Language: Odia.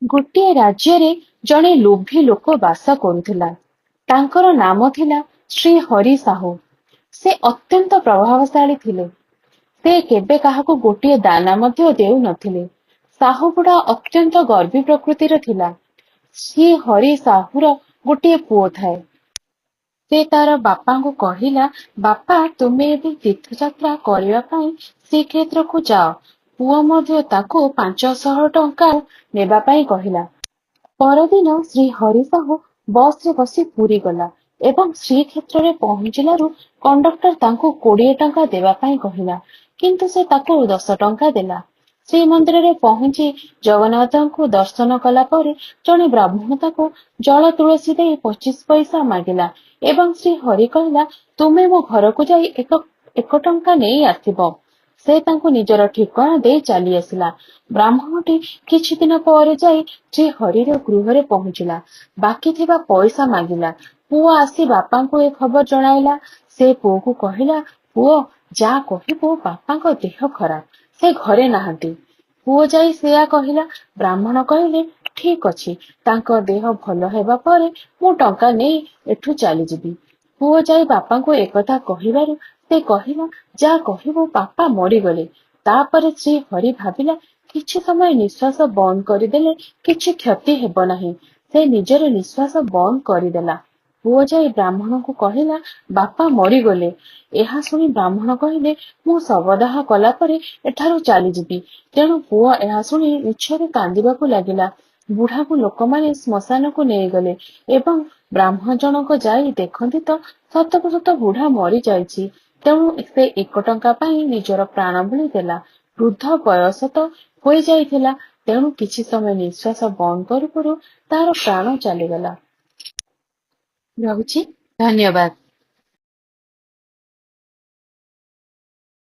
ଗୋଟିଏ ରାଜ୍ୟରେ ଜଣେ ଲୋଭୀ ଲୋକ ବାସ କରୁଥିଲା। ତାଙ୍କର ନାମ ଥିଲା ଶ୍ରୀ ହରି ସାହୁ। ସେ ଅତ୍ୟନ୍ତ ପ୍ରଭାବଶାଳୀ ଥିଲେ। ସେ କେବେ କାହାକୁ ଗୋଟିଏ ଦାନା ମଧ୍ୟ ଦେଉନଥିଲେ। ସାହୁ ବୁଢା ଅତ୍ୟନ୍ତ ଗର୍ବୀ ପ୍ରକୃତିର ଥିଲା। ଶ୍ରୀ ହରି ସାହୁର ଗୋଟିଏ ପୁଅ ଥାଏ। ସେ ତାର ବାପାଙ୍କୁ କହିଲା, ବାପା ତୁମେ ଏବେ ତୀର୍ଥଯାତ୍ରା କରିବା ପାଇଁ ଶ୍ରୀକ୍ଷେତ୍ରକୁ ଯାଅ। ପୁଅ ମଧ୍ୟ ତାକୁ 500 ଟଙ୍କା ନେବା ପାଇଁ କହିଲା। ପରଦିନ ଶ୍ରୀ ହରି ସାହୁ ବସରେ ବସି ପୁରୀ ଗଲା ଏବଂ ଶ୍ରୀକ୍ଷେତ୍ରରେ ପହଞ୍ଚିଲାରୁ କଣ୍ଡକ୍ଟର ତାଙ୍କୁ 20 ଟଙ୍କା ଦେବା ପାଇଁ କହିଲା, କିନ୍ତୁ ସେ ତାକୁ 10 ଟଙ୍କା ଦେଲା। ଶ୍ରୀମନ୍ଦିରରେ ପହଞ୍ଚି ଜଗନ୍ନାଥଙ୍କୁ ଦର୍ଶନ କଲା ପରେ ଜଣେ ବ୍ରାହ୍ମଣ ତାକୁ ଜଳ ତୁଳସୀ ଦେଇ 25 ପଇସା ମାଗିଲା ଏବଂ ଶ୍ରୀ ହରି କହିଲା, ତୁମେ ମୋ ଘରକୁ ଯାଇ ଏକ ଟଙ୍କା ନେଇ ଆସିବ। ସେ ତାଙ୍କୁ ନିଜର ଠିକଣା ଦେଇ ଚାଲି ଆସିଲା। ବ୍ରାହ୍ମଣଟି କିଛି ଦିନ ପରେ ଯାଇ ଶ୍ରୀ ହରିର ଗୃହରେ ପହଞ୍ଚିଲା। ବାକି ଥିବା ପଇସା ମାଗିଲା। ପୁଅ ଆସି ବାପାଙ୍କୁ ଏ ଖବର ଜଣାଇଲା। ସେ ପୁଅକୁ କହିଲା, ପୁଅ ଯାହା କହିବୁ, ବାପାଙ୍କ ଦେହ ଖରାପ, ସେ ଘରେ ନାହାନ୍ତି। ପୁଅ ଯାଇ ସେୟା କହିଲା। ବ୍ରାହ୍ମଣ କହିଲେ, ଠିକ ଅଛି, ତାଙ୍କ ଦେହ ଭଲ ହେବା ପରେ ମୁଁ ଟଙ୍କା ନେଇ ଏଠୁ ଚାଲିଯିବି। ପୁଅ ଯାଇ ବାପାଙ୍କୁ ଏକଥା କହିବାରୁ ସେ କହିଲା, ଯାହା କହିବୁ, ବାପା ମରିଗଲେ। ତାପରେ ଶ୍ରୀ ହରି ଭାବିଲା, କିଛି ସମୟ ନିଶ୍ୱାସ ବନ୍ଦ କରିଦେଲେ କିଛି କ୍ଷତି ହେବ ନାହିଁ। ସେ ନିଜର ନିଶ୍ୱାସ ବନ୍ଦ କରିଦେଲା। ପୁଅ ଯାଇ ବ୍ରାହ୍ମଣଙ୍କୁ କହିଲା, ବାପା ମରିଗଲେ। ଏହା ଶୁଣି ବ୍ରାହ୍ମଣ କହିଲେ, ମୁଁ ଶବଦାହ କଲା ପରେ ଏଠାରୁ ଚାଲିଯିବି। ତେଣୁ ପୁଅ ଏହା ଶୁଣି ମିଛରେ କାନ୍ଦିବାକୁ ଲାଗିଲା। ବୁଢାକୁ ଲୋକମାନେ ଶ୍ମଶାନକୁ ନେଇଗଲେ ଏବଂ ବ୍ରାହ୍ମଣ ଜଣକ ଯାଇ ଦେଖନ୍ତି ତ ସତକୁ ସତ ବୁଢା ମରିଯାଇଛି। ତେଣୁ ସେ 1 ଟଙ୍କା ପାଇଁ ନିଜର ପ୍ରାଣ ବଳି ଦେଲା। ବୃଦ୍ଧ ବୟସ ତ ହୋଇଯାଇଥିଲା, ତେଣୁ କିଛି ସମୟ ନିଶ୍ୱାସ ବନ୍ଦ କରୁ କରୁ ତାର ପ୍ରାଣ ଚାଲିଗଲା। ରହୁଛି, ଧନ୍ୟବାଦ।